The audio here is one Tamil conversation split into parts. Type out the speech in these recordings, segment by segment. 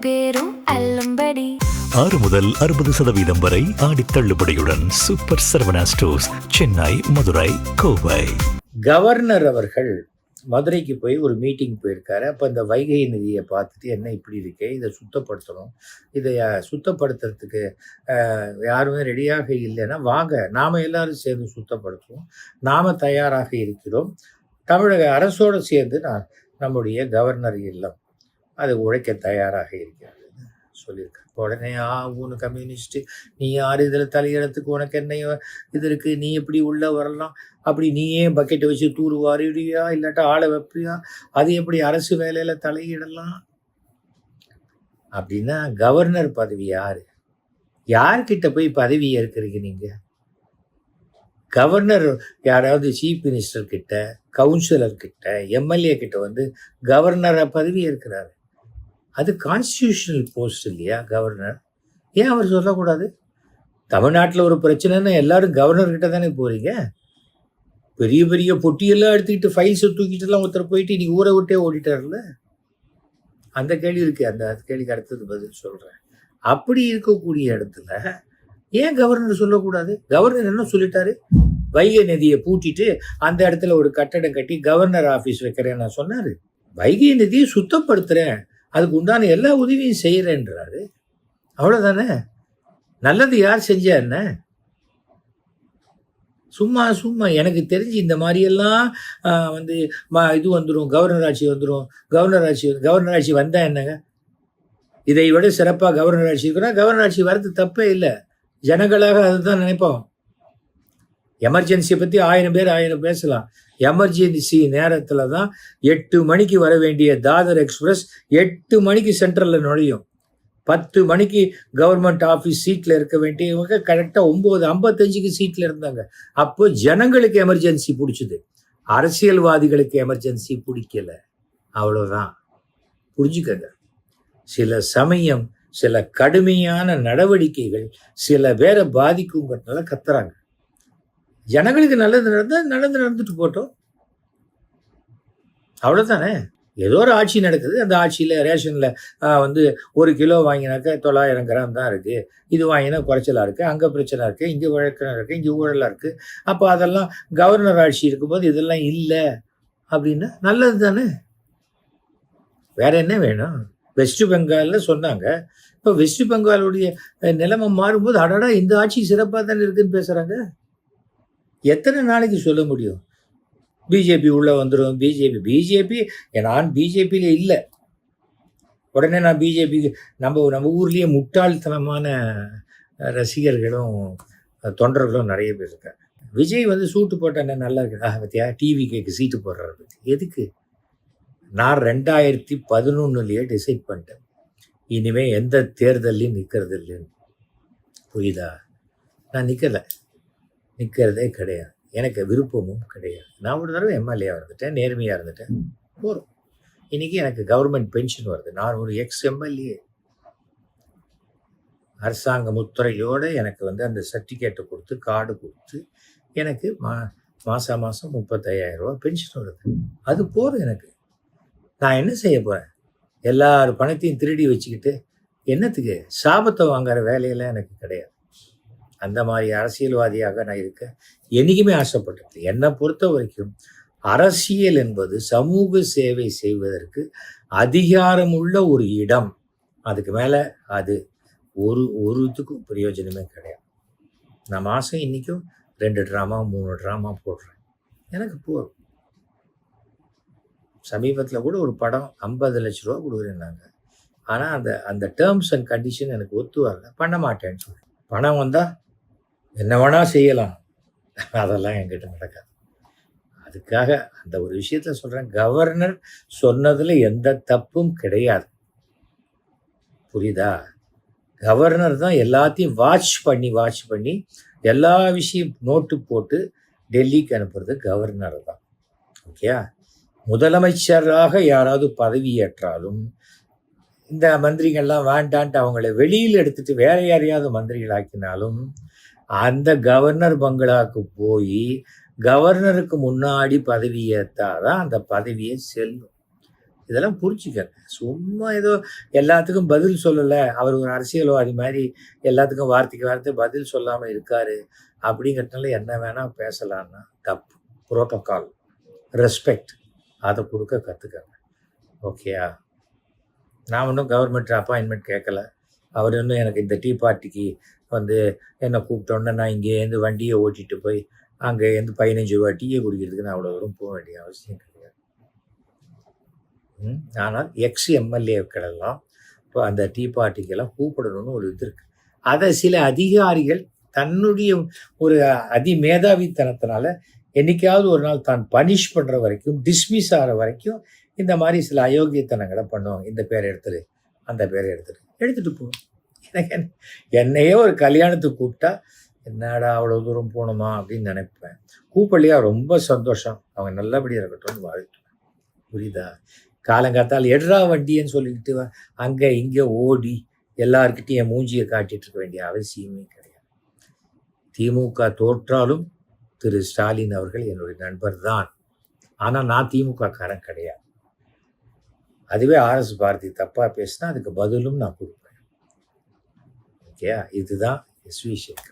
பேரும் அல்லும்படி 6 முதல் 60% வரை ஆடி தள்ளுபடியுடன் super Saravana stores, Chennai, Madurai, Kovai. Governor அவர்கள் மதுரைக்கு போய் ஒரு மீட்டிங் போயிருக்காரு. அப்போ இந்த வைகை நதியை பார்த்துட்டு என்ன இப்படி இருக்கே, இதை சுத்தப்படுத்தணும், இதை சுத்தப்படுத்துறதுக்கு யாருமே ரெடியாக இல்லைன்னா வாங்க நாம் எல்லாரும் சேர்ந்து சுத்தப்படுத்துவோம், நாம் தயாராக இருக்கிறோம், தமிழக அரசோடு சேர்ந்து நம்முடைய கவர்னர் இல்லம் அது உழைக்க தயாராக இருக்கிறது சொல்லியிருக்காரு. உடனே ஊனு கம்யூனிஸ்ட், நீ யார் இதில் தலையிடத்துக்கு, உனக்கு என்ன இது இருக்குது, நீ எப்படி உள்ளே வரலாம், அப்படி நீயே பக்கெட்டை வச்சு தூர் வாரிடுவியா, இல்லாட்டா ஆளை வைப்பியா, அது எப்படி அரசு வேலையில் தலையிடலாம் அப்படின்னா கவர்னர் பதவி யார்கிட்ட போய் பதவி ஏற்கிறீங்க நீங்கள்? கவர்னர் யாராவது சீஃப் மினிஸ்டர் கிட்ட, கவுன்சிலர் கிட்ட, எம்எல்ஏ கிட்ட வந்து கவர்னரை பதவி ஏற்கிறாரு. அது கான்ஸ்டியூஷனல் போஸ்ட் இல்லையா கவர்னர்? ஏன் அவர் சொல்லக்கூடாது? தமிழ்நாட்டில் ஒரு பிரச்சனைன்னு எல்லாரும் கவர்னர்கிட்ட தானே போகிறீங்க. பெரிய பெரிய பொட்டியெல்லாம் எடுத்துக்கிட்டு ஃபைல்ஸை தூக்கிட்டுலாம் ஒருத்தர் போயிட்டு இன்னைக்கு ஊரை விட்டே ஓடிட்டார்ல. அந்த கேள்வி இருக்குது. அந்த கேள்விக்கு அடுத்தது பதில் சொல்கிறேன். அப்படி இருக்கக்கூடிய இடத்துல ஏன் கவர்னர் சொல்லக்கூடாது? கவர்னர் என்ன சொல்லிட்டாரு? வைகை நதியை பூட்டிட்டு அந்த இடத்துல ஒரு கட்டடம் கட்டி கவர்னர் ஆஃபீஸ் வைக்கிறேன் நான் சொன்னார். வைகை நதியை சுத்தப்படுத்துகிறேன், அதுக்கு உண்டான எல்லா உதவியும் செய்கிறேன்றாரு. அவ்வளோதானே. நல்லது யார் செஞ்சா என்ன? சும்மா சும்மா எனக்கு தெரிஞ்சு இந்த மாதிரியெல்லாம் வந்து இது வந்துடும், கவர்னர் ஆட்சி வந்துடும், கவர்னர் ஆட்சி வந்தால் என்னங்க, இதை விட சிறப்பாக கவர்னர் ஆட்சி இருக்குன்னா கவர்னர் ஆட்சி வரது தப்பே இல்லை. ஜனங்களாக அதுதான் நினைப்போம். எமர்ஜென்சியை பற்றி 1000 பேர் 1000 பேசலாம். எமர்ஜென்சி நேரத்தில் தான் 8 மணிக்கு வர வேண்டிய தாதர் எக்ஸ்பிரஸ் 8 மணிக்கு சென்ட்ரலில் நுழையும். 10 மணிக்கு கவர்மெண்ட் ஆஃபீஸ் சீட்டில் இருக்க வேண்டியவங்க கரெக்டாக 9:55க்கு சீட்டில் இருந்தாங்க. அப்போ ஜனங்களுக்கு எமர்ஜென்சி பிடிச்சிது, அரசியல்வாதிகளுக்கு எமர்ஜென்சி பிடிக்கல. அவ்வளோதான். புரிஞ்சுக்கங்க. சில சமயம் சில கடுமையான நடவடிக்கைகள் சில பேரை பாதிக்குங்கிறதுனால கத்துறாங்க. ஜனங்களுக்கு நல்லது நடந்துட்டு போட்டோம், அவ்வளோதானே. ஏதோ ஒரு ஆட்சி நடக்குது, அந்த ஆட்சியில் ரேஷனில் வந்து 1 கிலோ வாங்கினாக்கா 900 கிராம் தான் இருக்குது, இது வாங்கினா குறைச்சலாக இருக்குது, அங்கே பிரச்சனை இருக்குது, இங்கே வழக்கம் இருக்குது, இங்கே ஊழலாக இருக்குது. அப்போ அதெல்லாம் கவர்னர் ஆட்சி இருக்கும்போது இதெல்லாம் இல்லை அப்படின்னா நல்லது தானே. வேற என்ன வேணும்? வெஸ்ட் பெங்காலில் சொன்னாங்க. இப்போ வெஸ்ட் பெங்காலுடைய நிலைமை மாறும்போது அடடா இந்த ஆட்சி சிறப்பாக தானே இருக்குன்னு பேசுகிறாங்க. எத்தனை நாளைக்கு சொல்ல முடியும்? பிஜேபி உள்ளே வந்துடும், பிஜேபி நான் பிஜேபியில் இல்லை, உடனே நான் பிஜேபிக்கு நம்ம ஊர்லேயே முட்டாள்தனமான ரசிகர்களும் தொண்டர்களும் நிறைய பேர் இருக்காங்க. விஜய் வந்து சூட்டு போட்டால் நல்லா இருக்கு, பத்தியா டிவி கேக்கு சீட்டு போடுறாரு. எதுக்கு? நான் 2011 டிசைட் பண்ணிட்டேன், இனிமேல் எந்த தேர்தலையும் நிற்கிறது இல்லைன்னு. புரியுதா? நான் நிற்கிறதே கிடையாது, எனக்கு விருப்பமும் கிடையாது. நான் ஒரு தடவை எம்எல்ஏவாக இருந்துட்டேன், நேர்மையாக இருந்துட்டேன், போகிறோம். இன்றைக்கி எனக்கு கவர்மெண்ட் பென்ஷன் வருது. நான் ஒரு எம்எல்ஏ, அரசாங்க முத்திரையோடு எனக்கு வந்து அந்த சர்டிஃபிகேட்டை கொடுத்து கார்டு கொடுத்து எனக்கு மாதம் 35,000 ரூபா பென்ஷன் வருது. அது போதும் எனக்கு. நான் என்ன செய்ய போகிறேன்? எல்லார் பணத்தையும் திருடி வச்சுக்கிட்டு என்னத்துக்கு? சாபத்தை வாங்குற வேலையெல்லாம் எனக்கு கிடையாது. அந்த மாதிரி அரசியல்வாதியாக நான் இருக்க என்றைக்குமே ஆசைப்பட்டது. என்னை பொறுத்த வரைக்கும் அரசியல் என்பது சமூக சேவை செய்வதற்கு அதிகாரமுள்ள ஒரு இடம். அதுக்கு மேலே அது ஒருத்துக்கும் பிரயோஜனமே கிடையாது. நான் மாதம் இன்றைக்கும் 2 ட்ராமா 3 ட்ராமா போடுறேன், எனக்கு போதும். சமீபத்தில் கூட ஒரு படம் 50 லட்ச ரூபா கொடுக்குறேன்னாங்க. ஆனால் அந்த டேர்ம்ஸ் அண்ட் கண்டிஷன் எனக்கு ஒத்து வரல, பண்ண மாட்டேன்னு சொல்லி. பணம் வந்தால் என்ன வேணால் செய்யலாம், அதெல்லாம் என்கிட்ட நடக்காது. அதுக்காக அந்த ஒரு விஷயத்தில் சொல்கிறேன், கவர்னர் சொன்னதில் எந்த தப்பும் கிடையாது. புரியுதா? கவர்னர் தான் எல்லாத்தையும் வாட்ச் பண்ணி எல்லா விஷயம் நோட்டு போட்டு டெல்லிக்கு அனுப்புறது கவர்னர் தான். ஓகே. முதலமைச்சராக யாராவது பதவி ஏற்றாலும் இந்த மந்திரிகள்லாம் வேண்டான்ட்டு அவங்கள வெளியில் எடுத்துட்டு வேற யாரையாவது மந்திரிகளாக்கினாலும் அந்த கவர்னர் பங்களாவுக்கு போய் கவர்னருக்கு முன்னாடி பதவி ஏற்றாதான் அந்த பதவியை செல்லும். இதெல்லாம் புரிஞ்சுக்கங்க. சும்மா ஏதோ எல்லாத்துக்கும் பதில் சொல்லலை, அவர் ஒரு அரசியல்வாதி மாதிரி எல்லாத்துக்கும் வார்த்தைக்கு வார்த்தை பதில் சொல்லாமல் இருக்காரு அப்படிங்கிறதுனால என்ன வேணால் பேசலான்னா தப்பு. புரோட்டோக்கால், ரெஸ்பெக்ட் அதை கொடுக்க கற்றுக்கங்க. ஓகேயா? நான் ஒன்றும் கவர்மெண்ட் அப்பாயின்மெண்ட் கேட்கல. அவர் இன்னும் எனக்கு இந்த டீ பார்ட்டிக்கு வந்து என்னை கூப்பிட்டோன்னே நான் இங்கேருந்து வண்டியை ஓட்டிகிட்டு போய் அங்கேருந்து 15 ரூபா டீயை குடிக்கிறதுக்கு நான் அவ்வளோ தூரம் போக வேண்டிய அவசியம் கிடையாது. ஆனால் எம்எல்ஏக்கள் எல்லாம் இப்போ அந்த டீ பார்ட்டிக்கெல்லாம் கூப்பிடணும்னு ஒரு இது இருக்குது. அதை சில அதிகாரிகள் தன்னுடைய ஒரு அதிமேதாவித்தனத்தினால என்னைக்காவது ஒரு நாள் தான் பனிஷ் பண்ணுற வரைக்கும், டிஸ்மிஸ் ஆகிற வரைக்கும் இந்த மாதிரி சில அயோக்கியத்தனங்களை பண்ணுவாங்க. இந்த பேரை எடுத்துரு, அந்த பேரை எடுத்துட்டு போ. எனக்கு என்னையே ஒரு கல்யாணத்துக்கு கூப்பிட்டா என்னடா அவ்வளோ தூரம் போகணுமா அப்படின்னு நினைப்பேன். கூப்பிடலையா ரொம்ப சந்தோஷம், அவங்க நல்லபடியாக இருக்கட்டும்னு வாழ்த்துவேன். புரியுதா? காலங்காத்தால் எடுறா வண்டின்னு சொல்லிக்கிட்டு அங்கே இங்கே ஓடி எல்லார்கிட்டையும் என் மூஞ்சியை காட்டிட்டு இருக்க வேண்டிய அவசியமே கிடையாது. திமுக தோற்றாலும் திரு ஸ்டாலின் அவர்கள் என்னுடைய நண்பர் தான். ஆனால் நான் திமுக காரன் கிடையாது. அதுவே ஆர்எஸ் பாரதி தப்பாக பேசினா அதுக்கு பதிலும் நான் கொடுப்பேன். ஓகேயா? இதுதான் எஸ்வி சேகர்.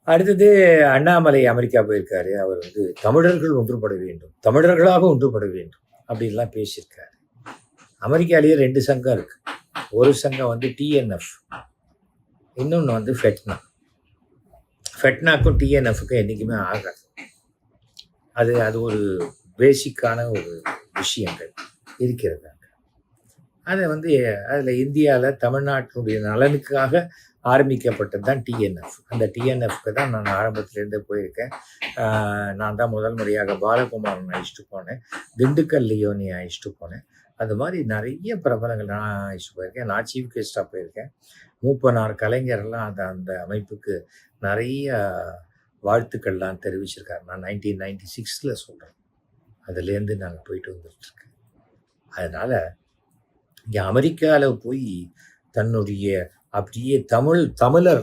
அடுத்தது அண்ணாமலை அமெரிக்கா போயிருக்காரு. அவர் வந்து தமிழர்கள் ஒன்றுபட வேண்டும், தமிழர்களாக ஒன்றுபட வேண்டும் அப்படின்லாம் பேசியிருக்காரு. அமெரிக்காலேயே 2 சங்கம் இருக்கு. ஒரு சங்கம் வந்து டிஎன்எஃப், இன்னொன்று வந்து ஃபெட்னா. ஃபெட்னாக்கும் டிஎன்எஃப்க்கும் என்றைக்குமே ஆகாது. அது ஒரு பேசிக்கான ஒரு விஷயங்கள் இருக்கிறது. அதை வந்து அதில் இந்தியாவில் தமிழ்நாட்டினுடைய நலனுக்காக ஆரம்பிக்கப்பட்டது தான் டிஎன்எஃப். அந்த டிஎன்எஃப்க்கு தான் நான் ஆரம்பத்திலேருந்தே போயிருக்கேன். நான் தான் முதல் முறையாக பாலகுமாரன் அழைச்சிட்டு போனேன், திண்டுக்கல் லியோனி அழைச்சிட்டு போனேன். அது மாதிரி நிறைய பிரபலங்கள் நான் அழைச்சிட்டு போயிருக்கேன். நான் சீஃப் கெஸ்டாக போயிருக்கேன். மூப்பனார் கலைஞர்லாம் அந்த அமைப்புக்கு நிறைய வாழ்த்துக்கள்லாம் தெரிவிச்சிருக்காரு. நான் 1996 சொல்கிறேன். அதுலேருந்து நாங்கள் போயிட்டு வந்துட்டுருக்கேன். அதனால் இங்கே அமெரிக்காவில் போய் தன்னுடைய அப்படியே தமிழர்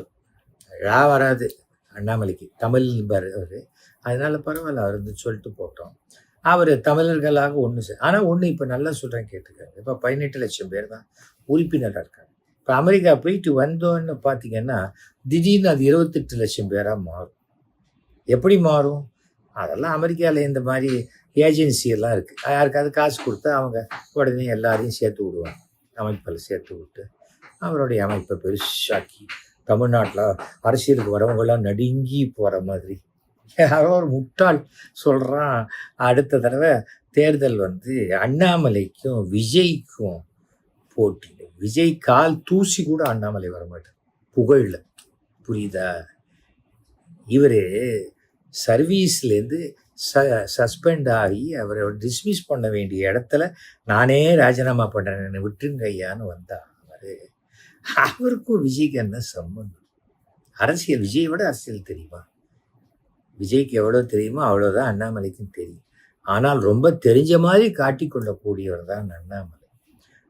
வராது அண்ணாமலைக்கு, தமிழ் அவர். அதனால் பரவாயில்ல, அவர் வந்து சொல்லிட்டு போட்டோம். அவர் தமிழர்களாக ஒன்று ஆனால் ஒன்று இப்போ நல்லா சொல்கிறேன் கேட்டுக்காங்க. இப்போ 18 லட்சம் பேர் தான் உறுப்பினராக இருக்காங்க. இப்போ அமெரிக்கா போயிட்டு வந்தோன்னு பார்த்தீங்கன்னா திடீர்னு அது 28 லட்சம் பேராக மாறும். எப்படி மாறும்? அதெல்லாம் அமெரிக்காவில் இந்த மாதிரி ஏஜென்சி எல்லாம் இருக்குது. யாருக்காவது காசு கொடுத்தா அவங்க உடனே எல்லாரையும் சேர்த்து விடுவாங்க, அமைப்பில் சேர்த்து விட்டு அவருடைய அமைப்பை பெருசாக்கி தமிழ்நாட்டில் அரசியலுக்கு வரவங்களாம் நடுங்கி போகிற மாதிரி. யாரோ ஒரு முட்டாள் சொல்கிறான், அடுத்த தடவை தேர்தல் வந்து அண்ணாமலைக்கும் விஜய்க்கும் போட்டி. விஜய் கால் தூசி கூட அண்ணாமலை வரமாட்டார் புகழில். புரியுதா? இவர் சர்வீஸ்லேருந்து சஸ்பெண்ட் ஆகி அவரை டிஸ்மிஸ் பண்ண வேண்டிய இடத்துல நானே ராஜினாமா பண்ணுறேன் விட்டுருங்க ஐயான்னு வந்தா அவருக்கும் விஜய்க்கு என்ன சம்பந்தம்? அரசியல் விஜயை விட அரசியல் தெரியுமா? விஜய்க்கு எவ்வளோ தெரியுமோ அவ்வளோதான் அண்ணாமலைக்கும் தெரியும். ஆனால் ரொம்ப தெரிஞ்ச மாதிரி காட்டிக்கொள்ளக்கூடியவர் தான் Annamalai.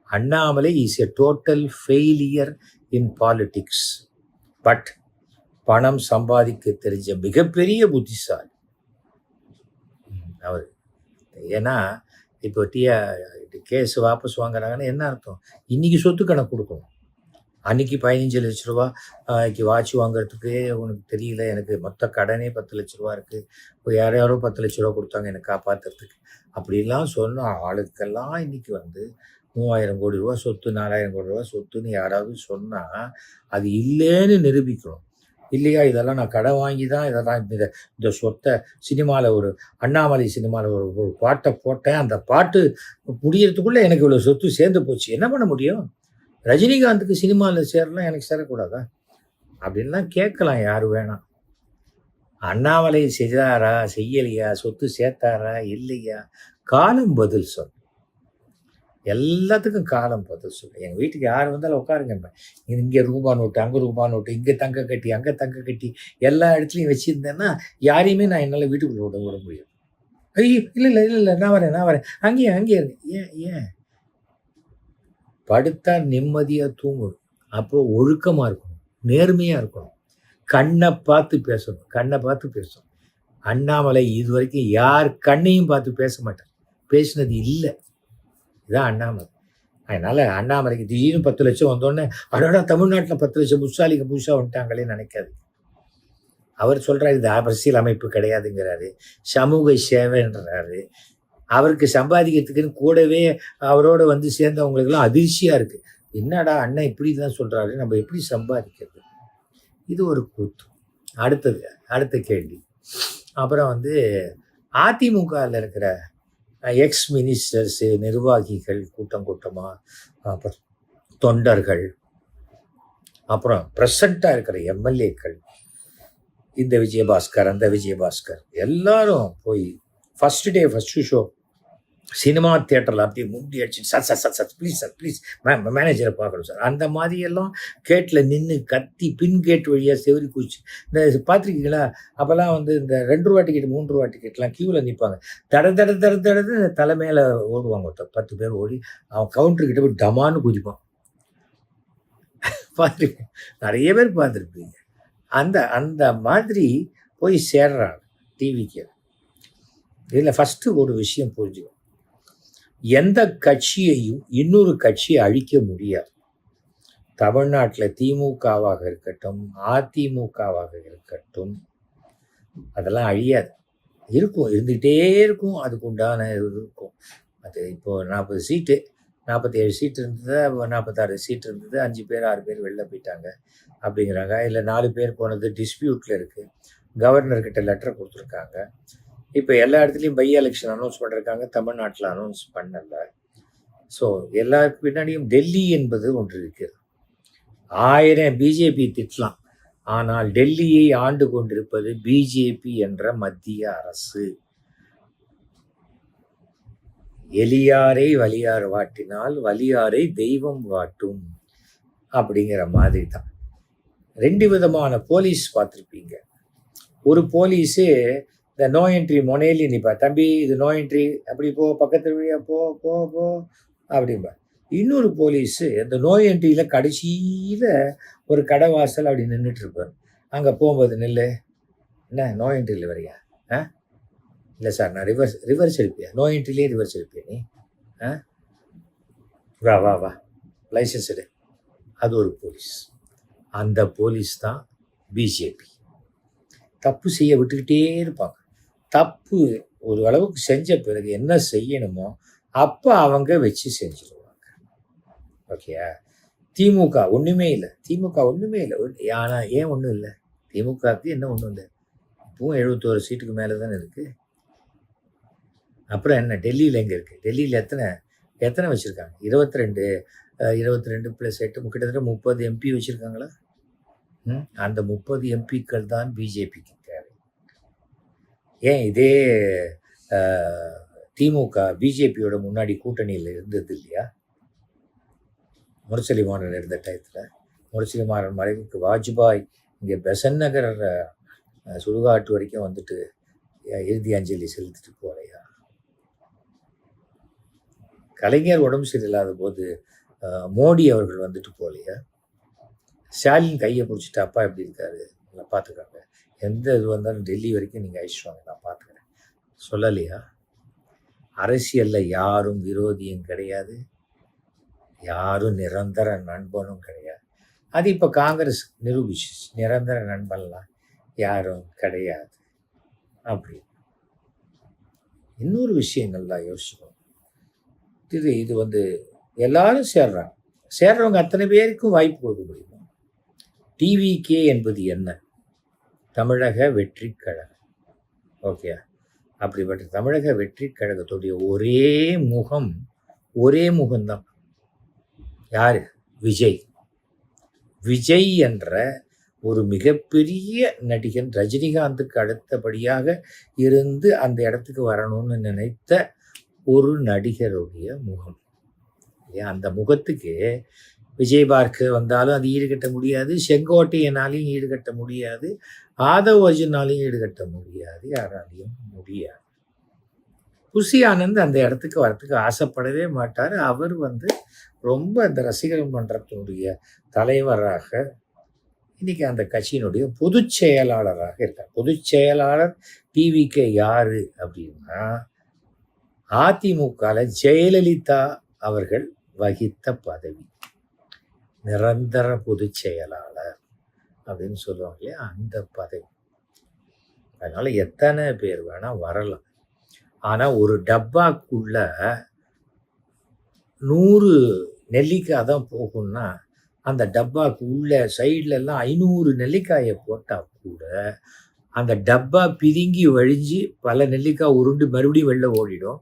Annamalai is a total failure in politics. But பணம் சம்பாதிக்க தெரிஞ்ச மிகப்பெரிய புத்திசாலி அவர். ஏன்னா இப்போ கேஸ் வாபஸ் வாங்குறாங்கன்னா என்ன அர்த்தம்? இன்னைக்கு சொத்து கணக்கு கொடுக்கணும். அன்னைக்கு 15 லட்ச ரூபா வாட்ச் வாங்குறதுக்கு உனக்கு தெரியல, எனக்கு மொத்த கடனே 10 லட்ச ரூபா இருக்குது, இப்போ யாரோ 10 லட்ச ரூபா கொடுத்தாங்க என்னை காப்பாற்றுறதுக்கு அப்படிலாம் சொன்ன ஆளுக்கெல்லாம் இன்னைக்கு வந்து 3000 கோடி ரூபா சொத்து, 4000 கோடி ரூபா சொத்துன்னு யாராவது சொன்னால் அது இல்லைன்னு நிரூபிக்கணும். இல்லையா, இதெல்லாம் நான் கடன் வாங்கி தான் இதெல்லாம் இந்த சொத்தை சினிமாவில் ஒரு அண்ணாமலை சினிமாவில் ஒரு பாட்டை போட்டேன், அந்த பாட்டு முடியறதுக்குள்ளே எனக்கு இவ்வளோ சொத்து சேர்ந்து போச்சு, என்ன பண்ண முடியும்? ரஜினிகாந்துக்கு சினிமாவில் சேரலாம், எனக்கு சேரக்கூடாதா? அப்படின்லாம் கேட்கலாம் யார் வேணாம். அண்ணாமலை செய்தாரா செய்யலையா, சொத்து சேர்த்தாரா இல்லையா, காலம் பதில் சொல். எல்லாத்துக்கும் காலம் பதில் சொல்லு. எங்கள் வீட்டுக்கு யார் வந்தாலும் உட்காருங்க, இங்கே ரூபா நோட்டு, அங்கே ரூபா நோட்டு, இங்கே தங்க கட்டி, அங்கே தங்க கட்டி எல்லா இடத்துலையும் வச்சுருந்தேன்னா யாரையுமே நான் என்னால் வீட்டுக்குள்ளே விட முடியும். ஐயோ இல்லை நான் வரேன் அங்கேயே ஏன் படுத்தா நிம்மதியாக தூங்கணும். அப்போ ஒழுக்கமாக இருக்கணும், நேர்மையாக இருக்கணும், கண்ணை பார்த்து பேசணும். அண்ணாமலை இது வரைக்கும் யார் கண்ணையும் பார்த்து பேச மாட்டார், பேசினது இல்லை. இதுதான் அண்ணாமலை. அதனால அண்ணாமலைக்கு திடீர்னு 10 லட்சம் வந்தோடனே அடடா தமிழ்நாட்டில் 10 லட்சம் புத்தாலிங்க புதுசாக வந்துட்டாங்களே நினைக்காது. அவர் சொல்றாரு இது அரசியல் அமைப்பு கிடையாதுங்கிறாரு, சமூக சேவைன்றாரு. அவருக்கு சம்பாதிக்கிறதுக்குன்னு கூடவே அவரோட வந்து சேர்ந்தவங்களுக்கெல்லாம் அதிர்ச்சியா இருக்கு. என்னடா அண்ணன் இப்படி தான் சொல்றாரு, நம்ம எப்படி சம்பாதிக்கிறது? இது ஒரு கூத்து. அடுத்த கேள்வி. அப்புறம் வந்து அதிமுகவில் இருக்கிற எக்ஸ் மினிஸ்டர்ஸ், நிர்வாகிகள் கூட்டமாக, அப்புறம் தொண்டர்கள், அப்புறம் ப்ரெசண்ட்டாக இருக்கிற எம்எல்ஏக்கள், இந்த விஜயபாஸ்கர் அந்த விஜயபாஸ்கர் எல்லாரும் போய் first day first show cinema தியேட்டரில் அப்படியே முண்டி அடிச்சுட்டு சார் ப்ளீஸ் சார் ப்ளீஸ் மேனேஜரை பார்க்கணும் சார், அந்த மாதிரியெல்லாம் கேட்டில் நின்று கத்தி பின் கேட் வழியாக செவரி குச்சி. இந்த பார்த்துருக்கீங்களா? அப்போல்லாம் வந்து இந்த 2 ரூபா டிக்கெட் 3 ரூபா டிக்கெட்லாம் க்யூவில் நிற்பாங்க. தடன்னு தலை மேலே ஓடுவாங்க. 10 பேர் ஓடி அவன் கவுண்டர்கிட்ட போய் டமான்னு குதிப்பான். பார்த்துருக்கேன், நிறைய பேர் பார்த்துருப்பீங்க. அந்த மாதிரி போய் சேர்றாங்க டிவிக்கு. இதில் ஃபஸ்ட்டு ஒரு விஷயம் புரிஞ்சுக்கணும். எந்த கட்சியையும் இன்னொரு கட்சியை அழிக்க முடியாது. தமிழ்நாட்டில் திமுகவாக இருக்கட்டும், அதிமுகவாக இருக்கட்டும், அதெல்லாம் அழியாது. இருக்கும், இருந்துகிட்டே இருக்கும். அதுக்கு உண்டான இருக்கும். அது இப்போது 40 சீட்டு 47 சீட்டு இருந்தது, 46 சீட்டு இருந்தது, 5 பேர் 6 பேர் வெளில போயிட்டாங்க அப்படிங்கிறாங்க. இல்லை 4 பேர் போனது டிஸ்பியூட்டில் இருக்குது. கவர்னர்கிட்ட லெட்டர் கொடுத்துருக்காங்க. இப்போ எல்லா இடத்துலையும் பை எலெக்ஷன் அனௌன்ஸ் பண்ணிருக்காங்க, தமிழ்நாட்டில் அனௌன்ஸ் பண்ணலை. ஸோ எல்லாருக்கு பின்னாடியும் டெல்லி என்பது ஒன்று இருக்குது. 1000 பிஜேபி திட்டலாம், ஆனால் டெல்லியை ஆண்டு கொண்டிருப்பது பிஜேபி என்ற மத்திய அரசு. எலியாரை வலியார் வாட்டினால் வலியாரை தெய்வம் வாட்டும் அப்படிங்கிற மாதிரி தான். 2 விதமான போலீஸ் பார்த்துருப்பீங்க. ஒரு போலீஸு இந்த நோ என்ட்ரி மொனையிலே நிற்பா, தம்பி இது நோ என்ட்ரி, அப்படி போ, பக்கத்து வழியாக போ போ போ அப்படின்பா. இன்னொரு போலீஸு இந்த நோ என்ட்ரியில் கடைசியில் ஒரு கடை வாசல் அப்படி நின்றுட்டு இருப்பார். அங்கே போகும்போது நில்லு, என்ன நோ என்ட்ரியில் வரையா? இல்லை சார் நான் ரிவர்ஸ் எடுப்பியா? நோ என்ட்ரிலே ரிவர்ஸ் எடுப்பியா நீ? வா வா வா லைசன்ஸ் எடு. அது ஒரு போலீஸ். அந்த போலீஸ் தான் பிஜேபி. தப்பு செய்ய விட்டுக்கிட்டே இருப்பாங்க. தப்பு ஒரு அளவுக்கு செஞ்ச பிறகு என்ன செய்யணுமோ அப்போ அவங்க வச்சு செஞ்சுருவாங்க. ஓகேயா? திமுக ஒன்றுமே இல்லை. ஆனால் ஏன் ஒன்றும் இல்லை? திமுகவுக்கு என்ன ஒன்றும் இல்லை. இப்பவும் 71 சீட்டுக்கு மேலே தானே இருக்குது. அப்புறம் என்ன டெல்லியில் எங்கே இருக்குது? டெல்லியில் எத்தனை வச்சுருக்காங்க? 22 + 8 கிட்டத்தட்ட 30 எம்பி வச்சுருக்காங்களா? அந்த 30 எம்பிக்கள் தான் பிஜேபிக்கு தேவை. ஏன் இதே திமுக பிஜேபியோட முன்னாடி கூட்டணியில் இருந்தது இல்லையா? முரசொலி மாறன் இருந்த டயத்தில், முரசொலி மாறன் மறைவுக்கு வாஜ்பாய் இங்கே பெசன் நகர் சுடுகாட்டு வரைக்கும் வந்துட்டு இறுதி அஞ்சலி செலுத்திட்டு போலையா? கலைஞர் உடம்பு சரியில்லாத போது மோடி அவர்கள் வந்துட்டு போலையா? ஸ்டாலின் கையை பிடிச்சிட்டு அப்பா எப்படி இருக்காரு நல்லா பார்த்துக்காங்க, எந்த இது வந்தாலும் டெல்லி வரைக்கும் நீங்கள் அழைச்சிட்டு வாங்க, நான் பார்த்துக்கிறேன் சொல்லலையா? அரசியலில் யாரும் விரோதியும் கிடையாது, யாரும் நிரந்தர நண்பனும் கிடையாது. அது இப்போ காங்கிரஸ் நிரூபிச்சு, நிரந்தர நண்பன்லாம் யாரும் கிடையாது. அப்படி இன்னொரு விஷயம் நல்லா யோசிக்கணும். இது வந்து எல்லாரும் சேர்றவங்க அத்தனை பேருக்கும் வாய்ப்பு கொடுக்க முடியுமா? டிவிகே என்பது என்ன? தமிழக வெற்றி கழகம். ஓகே, அப்படிப்பட்ட தமிழக வெற்றி கழகத்துடைய ஒரே முகம்தான் யாரு? விஜய் என்ற ஒரு மிகப்பெரிய நடிகன், ரஜினிகாந்துக்கு அடுத்தபடியாக இருந்து அந்த இடத்துக்கு வரணும்னு நினைத்த ஒரு நடிகருடைய முகம். அந்த முகத்துக்கு விஜய் பார்க்க வந்தாலும் அது ஈடுகட்ட முடியாது, செங்கோட்டையனாலையும் ஈடுகட்ட முடியாது, ஆதவ் அர்ஜுனாலையும் ஈடுகட்ட முடியாது, யாராலையும் முடியாது. புசி ஆனந்த் அந்த இடத்துக்கு வரத்துக்கு ஆசைப்படவே மாட்டார். அவர் வந்து ரொம்ப அந்த ரசிகர் மன்றத்தினுடைய தலைவராக, இன்னைக்கு அந்த கட்சியினுடைய பொதுச் செயலாளராக இருக்கார். பொதுச் செயலாளர் டிவிகே யாரு அப்படின்னா, அதிமுகவில் ஜெயலலிதா அவர்கள் வகித்த பதவி நிரந்தர பொதுச் செயலாளர் அப்படின்னு சொல்லுவாங்க இல்லையா, அந்த பதவி. அதனால எத்தனை பேர் வேணா வரலாம். ஆனா ஒரு டப்பாக்குள்ள 100 நெல்லிக்காய் தான் போகும்னா அந்த டப்பாக்கு உள்ள சைட்ல எல்லாம் 500 நெல்லிக்காயை போட்டா கூட அந்த டப்பா பிதுங்கி வழிஞ்சு பல நெல்லிக்காய் உருண்டு மறுபடியும் வெளில ஓடிடும்.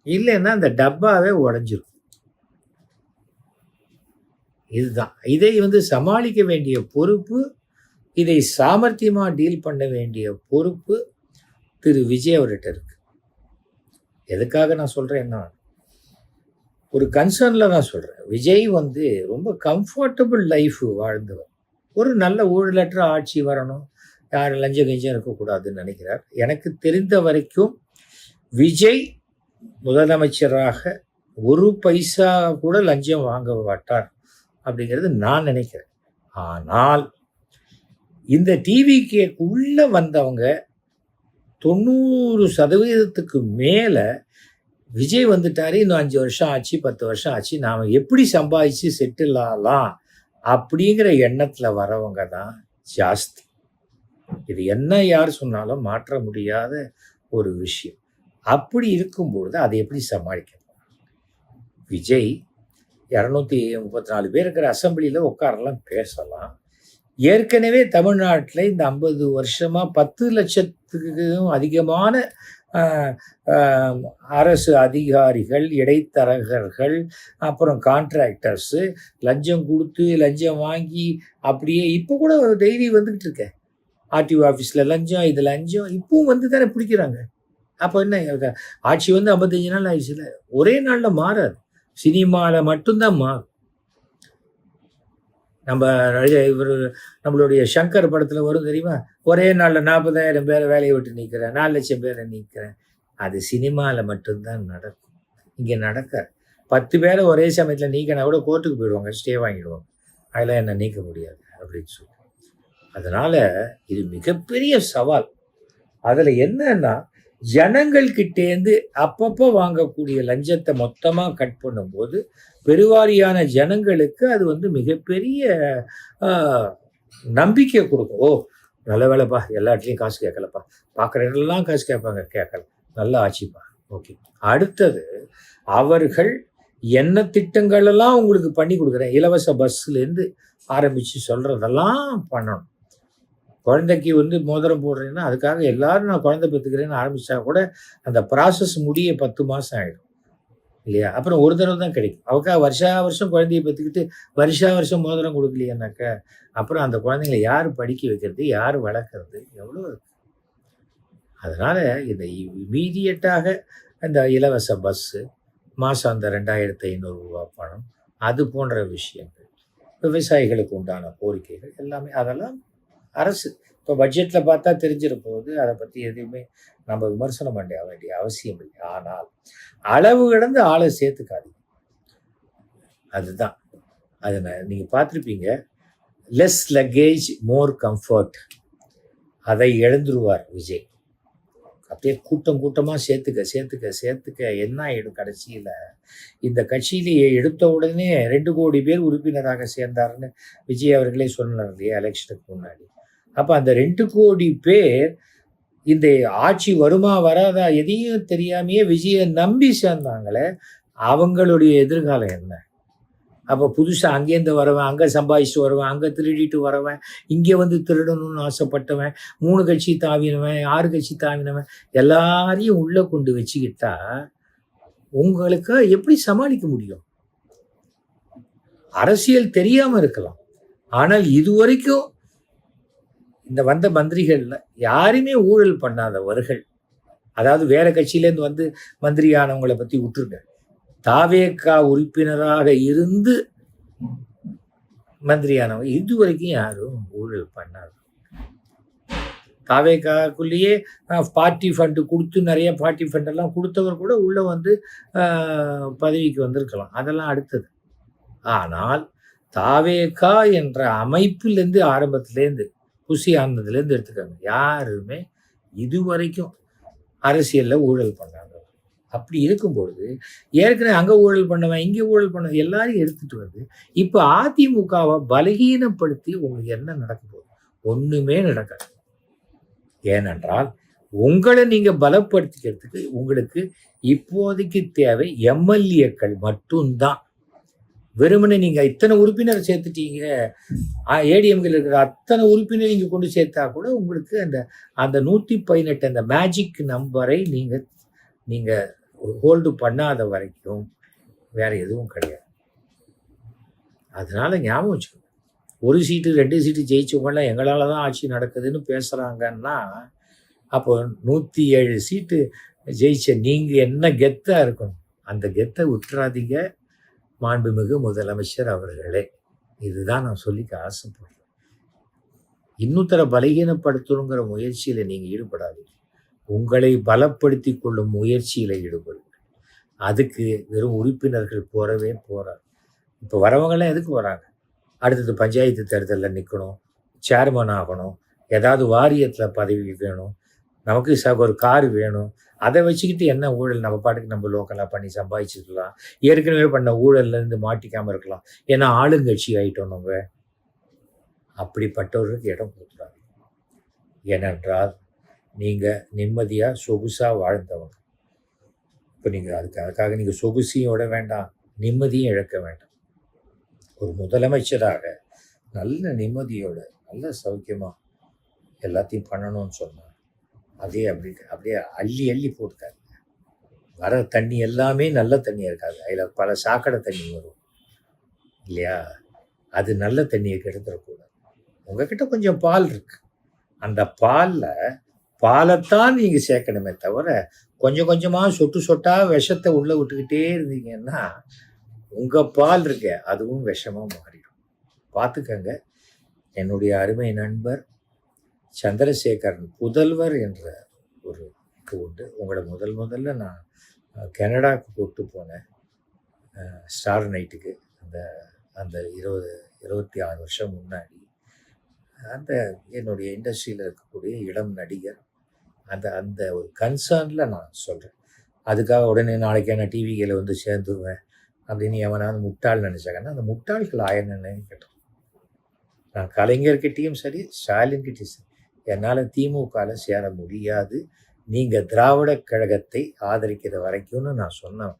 இல்லைன்னா அந்த டப்பாவே உடைஞ்சிரும். இதுதான். இதை சமாளிக்க வேண்டிய பொறுப்பு, இதை சாமர்த்தியமா டீல் பண்ண வேண்டிய பொறுப்பு திரு விஜய் அவர்கிட்ட இருக்கு. எதுக்காக நான் சொல்றேன்னா, ஒரு கன்சர்ன்ல தான் சொல்றேன். விஜய் ரொம்ப கம்ஃபர்டபுள் லைஃப் வாழ்ந்தவர். ஒரு நல்ல ஊழலற்ற ஆட்சி வரணும், யாரும் லஞ்சம் கிஞ்சம் இருக்கக்கூடாதுன்னு நினைக்கிறார். எனக்கு தெரிந்த வரைக்கும் விஜய் முதலமைச்சராக ஒரு பைசா கூட லஞ்சம் வாங்க மாட்டார் அப்படிங்கிறது நான் நினைக்கிறேன். ஆனால் இந்த டிவிக்குள்ள வந்தவங்க 90% மேல விஜய் வந்துட்டாரு, இன்னும் 5 வருஷம் ஆச்சு, 10 வருஷம் ஆச்சு, நாம எப்படி சம்பாதிச்சு செட்டில் ஆகலாம் அப்படிங்கிற எண்ணத்துல வரவங்க தான் ஜாஸ்தி. இது என்ன யார் சொன்னாலும் மாற்ற முடியாத ஒரு விஷயம். அப்படி இருக்கும்பொழுது அதை எப்படி சமாளிக்கணும்? விஜய் 234 பேர் இருக்கிற அசம்பிளியில உட்காரலாம், பேசலாம். ஏற்கனவே தமிழ்நாட்டில் இந்த 50 வருஷமா 10 லட்சத்துக்கும் அதிகமான அரசு அதிகாரிகள், இடைத்தரகர்கள், அப்புறம் கான்ட்ராக்டர்ஸு லஞ்சம் கொடுத்து லஞ்சம் வாங்கி அப்படியே இப்போ கூட டெய்லி வந்துக்கிட்டு இருக்க ஆர்டிஓ ஆஃபீஸில் லஞ்சம், இது லஞ்சம் இப்பவும் தானே பிடிக்கிறாங்க. அப்போ என்ன ஆட்சி 55 நாள் ஆயிடுச்சுல, ஒரே நாளில் மாறாது. சினிமாவில் மட்டும்தான் மாறும். நம்மளுடைய சங்கர் படத்தில் வரும் தெரியுமா, ஒரே நாளில் 40,000 பேரை வேலையை விட்டு நீக்கிறேன், 4 லட்சம் பேரை நீக்கிறேன். அது சினிமாவில் மட்டும்தான் நடக்கும், இங்கே நடக்காது. 10 பேரை ஒரே சமயத்தில் நீக்கினா கூட கோர்ட்டுக்கு போயிடுவாங்க, ஸ்டே வாங்கிடுவாங்க, அதெல்லாம் என்ன நீக்க முடியாது அப்படின்னு சொல்லி. அதனால இது மிகப்பெரிய சவால். அதில் என்னன்னா, ஜனங்கள் கிட்டேந்து அப்பப்போ வாங்கக்கூடிய லஞ்சத்தை மொத்தமாக கட் பண்ணும்போது பெருவாரியான ஜனங்களுக்கு அது மிகப்பெரிய நம்பிக்கை கொடுக்கும். ஓ நல்ல வேலைப்பா, எல்லா இடத்துலையும் காசு கேட்கலப்பா, பார்க்குற இடம்லாம் காசு கேட்பாங்க, கேட்கல, நல்ல ஆட்சிப்பா, ஓகே. அடுத்தது அவர்கள் என்ன திட்டங்கள் எல்லாம் உங்களுக்கு பண்ணி கொடுக்குறேன், இலவச பஸ்லேருந்து ஆரம்பித்து சொல்கிறதெல்லாம் பண்ணணும். குழந்தைக்கு மோதிரம் போடுறேன்னா அதுக்காக எல்லாரும் நான் குழந்தை பெற்றுக்கிறேன்னு ஆரம்பித்தா கூட அந்த ப்ராசஸ் முடிய 10 மாதம் ஆகிடும் இல்லையா? அப்புறம் ஒரு தடவை தான் கிடைக்கும். அவக்கா வருஷா வருஷம் குழந்தைய பெற்றுக்கிட்டு வருஷா வருஷம் மோதிரம் கொடுக்கலையானாக்கா அப்புறம் அந்த குழந்தைங்களை யார் படிக்க வைக்கிறது, யார் வளர்க்குறது, எவ்வளோ இருக்கு. அதனால் இந்த இமீடியட்டாக இந்த இலவச பஸ்ஸு, மாதம் அந்த 2,500 ரூபா பணம், அது போன்ற விஷயங்கள், விவசாயிகளுக்கு உண்டான கோரிக்கைகள் எல்லாமே, அதெல்லாம் அரசு இப்போ பட்ஜெட்டில் பார்த்தா தெரிஞ்சிட போகுது. அதை பற்றி எதுவுமே நம்ம விமர்சனம் பண்ண வேண்டிய அவசியம் இல்லை. ஆனால் அளவு கடந்து ஆளை சேர்த்துக்காதீங்க. அதுதான் அது நீங்கள் பார்த்துருப்பீங்க, லெஸ் லக்கேஜ் மோர் கம்ஃபர்ட், அதை இழந்துருவார் விஜய். அப்படியே கூட்டம் கூட்டமாக சேர்த்துக்க என்ன ஆகிடும், கடைசியில் இந்த கட்சியிலேயே எடுத்த உடனே 2 கோடி பேர் உறுப்பினராக சேர்ந்தாருன்னு விஜய் அவர்களே சொன்னார் இல்லையா எலெக்ஷனுக்கு முன்னாடி. அப்போ அந்த 2 கோடி பேர் இந்த ஆட்சி வருமா வராதா எதையும் தெரியாமையே விஜயை நம்பி சேர்ந்தாங்களே, அவங்களுடைய எதிர்காலம் என்ன? அப்போ புதுசாக அங்கேருந்து வரவன், அங்கே சம்பாதிச்சுட்டு வருவேன், அங்கே திருடிட்டு வரவன், இங்கே திருடணும்னு ஆசைப்பட்டவன், 3 கட்சி தாவினவன், 6 கட்சி தாவினவன், எல்லாரையும் உள்ளே கொண்டு வச்சுக்கிட்டா உங்களுக்கு எப்படி சமாளிக்க முடியும்? அரசியல் தெரியாமல் இருக்கலாம், ஆனால் இதுவரைக்கும் இந்த வந்த மந்திரிகள்ல யாருமே ஊழல் பண்ணாதவர்கள். அதாவது வேற கட்சியிலேருந்து மந்திரியானவங்களை பற்றி விட்டுருங்க, தாவேகா உறுப்பினராக இருந்து மந்திரியானவங்க இதுவரைக்கும் யாரும் ஊழல் பண்ணாது. தாவேகாக்குள்ளேயே பார்ட்டி ஃபண்டு கொடுத்து நிறைய பார்ட்டி ஃபண்டெல்லாம் கொடுத்தவர் கூட உள்ளே பதவிக்கு வந்திருக்கலாம், அதெல்லாம் அடுத்தது. ஆனால் தாவேகா என்ற அமைப்பிலேருந்து ஆரம்பத்திலேருந்து குசி ஆனதுலேருந்து எடுத்துக்காங்க, யாருமே இதுவரைக்கும் அரசியலில் ஊழல் பண்ணாங்க. அப்படி இருக்கும்பொழுது ஏற்கனவே அங்கே ஊழல் பண்ணவன் இங்கே ஊழல் பண்ணவன் எல்லாரையும் எடுத்துட்டு வந்து இப்போ அதிமுகவை பலகீனப்படுத்தி உங்களுக்கு என்ன நடக்க போகுது? ஒன்றுமே நடக்காது. ஏனென்றால் உங்களை நீங்கள் பலப்படுத்திக்கிறதுக்கு உங்களுக்கு இப்போதைக்கு தேவை எம்எல்ஏக்கள் மட்டும்தான். வெறுமனே நீங்கள் இத்தனை உறுப்பினரை சேர்த்துட்டீங்க, ஏடிஎம்கில் இருக்கிற அத்தனை உறுப்பினர் நீங்கள் கொண்டு சேர்த்தா கூட உங்களுக்கு அந்த அந்த 118 அந்த மேஜிக் நம்பரை நீங்கள் ஹோல்டு பண்ணாத வரைக்கும் வேற எதுவும் கிடையாது. அதனால ஞாபகம் வச்சுக்கோங்க, 1 சீட்டு 2 சீட்டு ஜெயிச்சவங்களாம் எங்களால் தான் ஆட்சி நடக்குதுன்னு பேசுகிறாங்கன்னா, அப்போ 107 சீட்டு ஜெயிச்ச நீங்கள் என்ன கெத்தாக இருக்கணும்? அந்த கெத்தை விட்டுறாதீங்க மாண்புமிகு முதலமைச்சர் அவர்களே. இதுதான் நான் சொல்லிக்க ஆசைப்படுறேன். இன்னொருத்தர பலகீனப்படுத்தணுங்கிற முயற்சியில் நீங்கள் ஈடுபடாதீங்க. உங்களை பலப்படுத்தி கொள்ளும் முயற்சியில் ஈடுபடுங்க. அதுக்கு வெறும் உறுப்பினர்கள் போகிறாங்க. இப்போ வரவங்கெல்லாம் எதுக்கு வராங்க? அடுத்தது பஞ்சாயத்து தேர்தலில் நிற்கணும், சேர்மன் ஆகணும், ஏதாவது வாரியத்தில் பதவி வேணும், நமக்கு ஒரு கார் வேணும். அதை வச்சுக்கிட்டு என்ன ஊழல்? நம்ம பாட்டுக்கு நம்ம லோக்கலாக பண்ணி சம்பாதிச்சுக்கலாம். ஏற்கனவே பண்ண ஊழல்லேருந்து மாட்டிக்காமல் இருக்கலாம். ஏன்னா ஆளுங்கட்சி ஆகிட்டோம் நம்ம. அப்படிப்பட்டவர்களுக்கு இடம் கொடுத்துறாங்க. ஏனென்றால் நீங்கள் நிம்மதியாக சொகுசாக வாழ்ந்தவங்க. இப்போ நீங்கள் அதுக்காக நீங்கள் சொகுசையும் விட வேண்டாம், நிம்மதியும் இழக்க வேண்டாம். ஒரு முதலமைச்சராக நல்ல நிம்மதியோட நல்ல சௌக்கியமாக எல்லாத்தையும் பண்ணணும்னு சொன்னார். அப்படியே அள்ளி அள்ளி போட்டுக்காரு. வர தண்ணி எல்லாமே நல்ல தண்ணியாக இருக்காது, அதில் பல சாக்கடை தண்ணி வரும் இல்லையா? அது நல்ல தண்ணியை கெடுத்துடக்கூடாது. உங்ககிட்ட கொஞ்சம் பால் இருக்கு, அந்த பாலைத்தான் நீங்கள் சேர்க்கணுமே தவிர கொஞ்சம் கொஞ்சமாக சொட்டு சொட்டாக விஷத்தை உள்ளே விட்டுக்கிட்டே இருந்தீங்கன்னா உங்கள் பால் இருக்க அதுவும் விஷமாக மாறிடும். பார்த்துக்கங்க. என்னுடைய அருமை நண்பர் சந்திரசேகரன் புதல்வர் என்ற ஒரு இது உண்டு. உங்களை முதல்ல நான் கனடாவுக்கு கூப்பிட்டு போனேன், ஸ்டார் நைட்டுக்கு. அந்த 26 வருஷம் முன்னாடி அந்த என்னுடைய இண்டஸ்ட்ரியில் இருக்கக்கூடிய இளம் நடிகர் அந்த ஒரு கன்சர்னில் நான் சொல்கிறேன். அதுக்காக உடனே நாளைக்கு நான் டிவியில் வந்து சேர்ந்துருவேன் அப்படின்னு எவனாவது முட்டாள் நினச்சாங்கன்னா அந்த முட்டாள்கள் ஆயிரன்னு கேட்டோம். நான் கலைஞர்கிட்டையும் சரி ஸ்டாலின்கிட்டையும் சரி என்னால் திமுகவில் சேர முடியாது, நீங்கள் திராவிட கழகத்தை ஆதரிக்கிற வரைக்கும்னு நான் சொன்னேன்.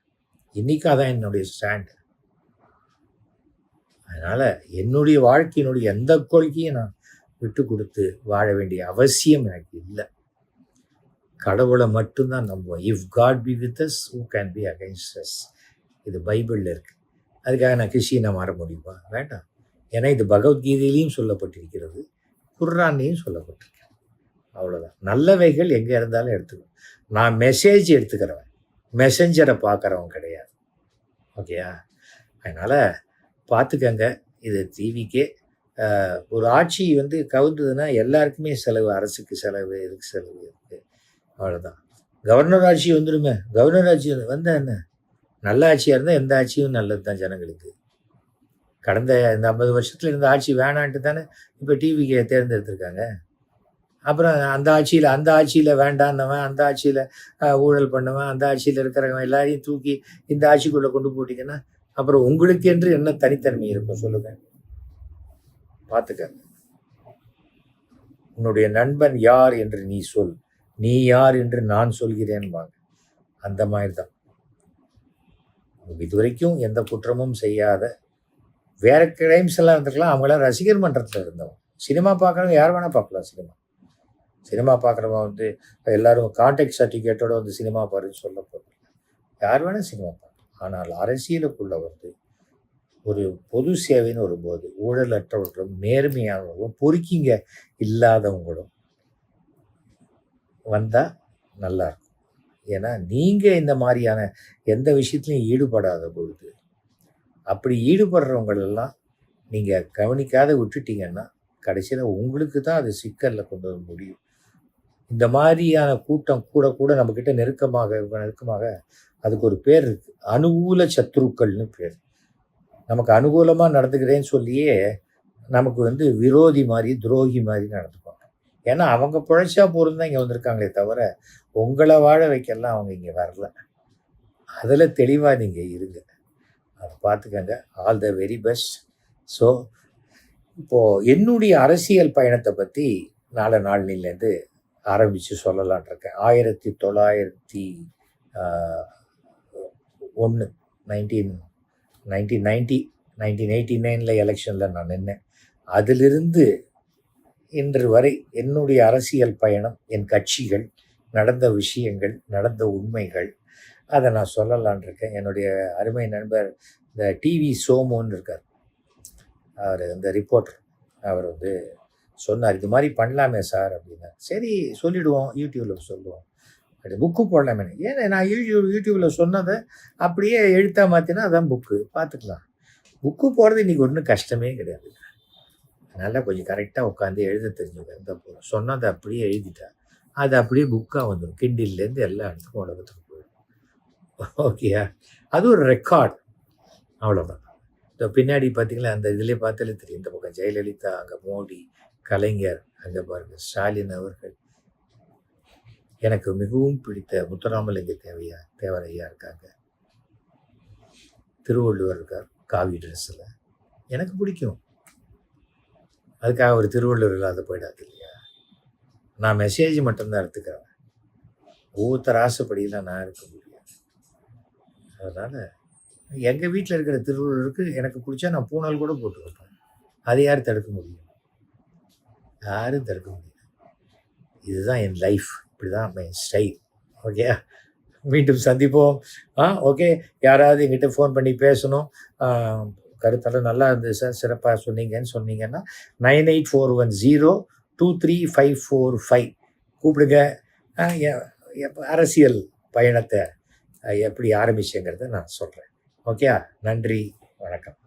இன்றைக்கி அதான் என்னுடைய ஸ்டாண்டு. அதனால் என்னுடைய வாழ்க்கையினுடைய எந்த கொள்கையும் நான் விட்டு கொடுத்து வாழ வேண்டிய அவசியம் எனக்கு இல்லை. கடவுளை மட்டும்தான் நம்புவோம். If God be with us who can be against us. இது பைபிளில் இருக்குது. அதுக்காக நான் கிறிஸ்டியனை மாற முடியுமா? வேண்டாம். ஏன்னா இது பகவத்கீதையிலையும் சொல்லப்பட்டிருக்கிறது, குர்ஆன்லையும் சொல்லப்பட்டிருக்கு. அவ்வளோதான். நல்லவைகள் எங்கே இருந்தாலும் எடுத்துக்கணும். நான் மெசேஜ் எடுத்துக்கிறவன், மெசஞ்சரை பார்க்குறவன் கிடையாது. ஓகேயா? அதனால் பார்த்துக்கங்க. இது டிவிக்கே ஒரு ஆட்சி வந்து கவுந்ததுன்னா எல்லாருக்குமே செலவு, அரசுக்கு செலவு, இதுக்கு செலவு இருக்குது. அவ்வளோதான். கவர்னர் ஆட்சி வந்துடுமே. கவர்னர் ஆட்சி வந்தால் என்ன? நல்ல ஆட்சியாக இருந்தால் எந்த ஆட்சியும் நல்லது தான் ஜனங்களுக்கு. கடந்த இந்த 50 வருஷத்தில் இருந்த ஆட்சி வேணான்ட்டு தானே இப்போ டிவிக்கு தேர்ந்தெடுத்திருக்காங்க. அப்புறம் அந்த ஆட்சியில் வேண்டான்னவன், அந்த ஆட்சியில் ஊழல் பண்ணவன், அந்த ஆட்சியில் இருக்கிறவன் எல்லாரையும் தூக்கி இந்த ஆட்சிக்குள்ளே கொண்டு போட்டிங்கன்னா அப்புறம் உங்களுக்கு என்று என்ன தனித்தன்மை இருக்கும் சொல்லுங்கள்? பார்த்துக்கங்க. உன்னுடைய நண்பன் யார் என்று நீ சொல், நீ யார் என்று நான் சொல்கிறேன் வாங்க. அந்த மாதிரி தான். இதுவரைக்கும் எந்த குற்றமும் செய்யாத, வேற கிரைம்ஸ் எல்லாம் இருந்திருக்கலாம், அவங்களாம் ரசிகர் மன்றத்தில் இருந்தவங்க. சினிமா பார்க்குறவங்க யார் வேணால் பார்க்கலாம். சினிமா பார்க்குறவங்க வந்து எல்லாரும் கான்டாக்ட் சர்டிஃபிகேட்டோட வந்து சினிமா பாருன்னு சொல்ல போகிறோம். யார் வேணால் சினிமா பார்க்கலாம். ஆனால் அரசியலுக்குள்ள வந்து ஒரு பொது சேவைன்னு வரும்போது ஊழலற்றவர்களும் நேர்மையானவர்களும் பொறுக்கிங்க இல்லாதவங்களும் வந்தால் நல்லாயிருக்கும். ஏன்னா நீங்கள் இந்த மாதிரியான எந்த விஷயத்துலையும் ஈடுபடாத பொழுது அப்படி ஈடுபடுறவங்களெல்லாம் நீங்கள் கவனிக்காத விட்டுட்டீங்கன்னா கடைசியில் உங்களுக்கு தான் அது சிக்கலில் கொண்டு வர முடியும். இந்த மாதிரியான கூட்டம் கூட நம்மக்கிட்ட நெருக்கமாக அதுக்கு ஒரு பேர் இருக்குது, அனுகூல சத்ருக்கள்னு பேர். நமக்கு அனுகூலமாக நடந்துக்கிறேன்னு சொல்லியே நமக்கு வந்து விரோதி மாதிரி, துரோகி மாதிரி நடந்துப்பாங்க. ஏன்னா அவங்க பிழைச்சா போகிறது தான் இங்கே வந்திருக்காங்களே தவிர உங்களை வாழ வைக்கலாம் அவங்க இங்கே வரல. அதில் தெளிவாக நீங்கள் இருங்க, அதை பார்த்துக்கங்க. All the very best. So இப்போது என்னுடைய அரசியல் பயணத்தை பற்றி நாளிலேருந்து ஆரம்பித்து சொல்லலான் இருக்கேன். 1901 1989 எலெக்ஷனில் நான் நின்னேன். அதிலிருந்து இன்று வரை என்னுடைய அரசியல் பயணம், என் கட்சிகள், நடந்த விஷயங்கள், நடந்த உண்மைகள், அதை நான் சொல்லலான் இருக்கேன். என்னுடைய அருமை நண்பர் இந்த டிவி சோமோன்னு இருக்கார், அவர் இந்த ரிப்போர்ட்டர், அவர் வந்து சொன்னார், இது மாதிரி பண்ணலாமே சார் அப்படின்னா. சரி சொல்லிவிடுவோம், யூடியூப்பில் சொல்லுவோம், அப்படி புக்கு போடலாமே. ஏன்னா நான் யூடியூப்பில் சொன்னதை அப்படியே எழுத்தாக மாற்றினா அதான் புக்கு, பார்த்துக்கலாம். புக்கு போடுறது இன்றைக்கி ஒன்றும் கஷ்டமே கிடையாது. அதனால் கொஞ்சம் கரெக்டாக உட்காந்து எழுத தெரிஞ்சுக்க இருந்தால் போதும். சொன்னதை அப்படியே எழுதிட்டா அது அப்படியே புக்காக வந்துடும். கிண்டில்லேருந்து எல்லா இடத்துக்கும் உலகத்துக்கு போயிடும். ஓகேயா? அது ஒரு ரெக்கார்ட், அவ்வளோதான். இந்த பின்னாடி பார்த்தீங்களா, அந்த இதிலே பார்த்தாலே தெரியும். இந்த பக்கம் ஜெயலலிதா, அங்கே மோடி, கலைஞர், அங்கே பாருங்கள் ஸ்டாலின் அவர்கள், எனக்கு மிகவும் பிடித்த முத்துராமலிங்க தேவர் ஐயா இருக்காங்க, திருவள்ளுவர் இருக்கார் காவி ட்ரெஸ்ஸில், எனக்கு பிடிக்கும். அதுக்காக ஒரு திருவள்ளுவர் இல்லாத போயிடாது இல்லையா? நான் மெசேஜ் மட்டும்தான் எடுத்துக்கிறேன், ஒவ்வொருத்தர் ஆசைப்படியெல்லாம் நான் இருக்க முடியாது. அதனால் எங்கள் வீட்டில் இருக்கிற திருவள்ளுவருக்கு எனக்கு பிடிச்சா நான் பூனால் கூட போட்டு வைப்பேன். அதை யார் தடுக்க முடியும்? யாரும் தடுக்க முடியாது. இதுதான் என் லைஃப், இப்படி தான் என் ஸ்டைல். ஓகே, மீண்டும் சந்திப்போம். ஓகே, யாராவது எங்கிட்ட ஃபோன் பண்ணி பேசணும், கருத்தெல்லாம் நல்லா இருந்தது சார், சிறப்பாக சொன்னீங்கன்னு சொன்னீங்கன்னா 9841023545 கூப்பிடுங்க. அரசியல் பயணத்தை எப்படி ஆரம்பிச்சேங்கிறத நான் சொல்கிறேன். ஓகே, நன்றி, வணக்கம்.